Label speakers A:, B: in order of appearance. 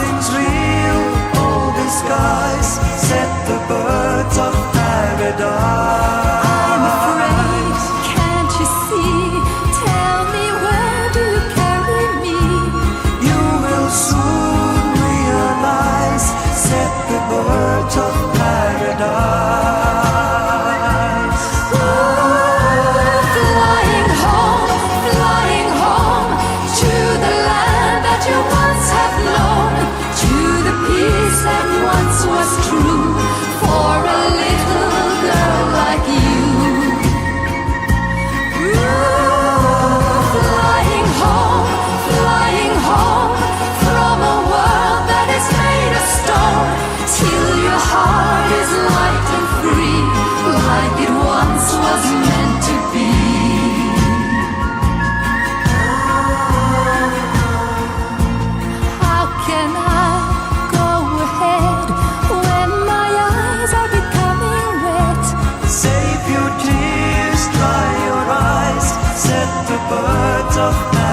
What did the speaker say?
A: Nothing's real, all disguise. Set the birds of paradise.
B: I'm afraid, can't you see? Tell me, where do you carry me?
A: You will soon realize. Set the birds of paradise.
B: Flying home to the land that you once have known, to the peace that once was true for a little girl like you. Flying home from a world that is made of stone, till your heart is light and free, like it once was meant to be. How can I go ahead when my eyes are becoming wet?
A: Save your tears, dry your eyes. Set the birds of paradise.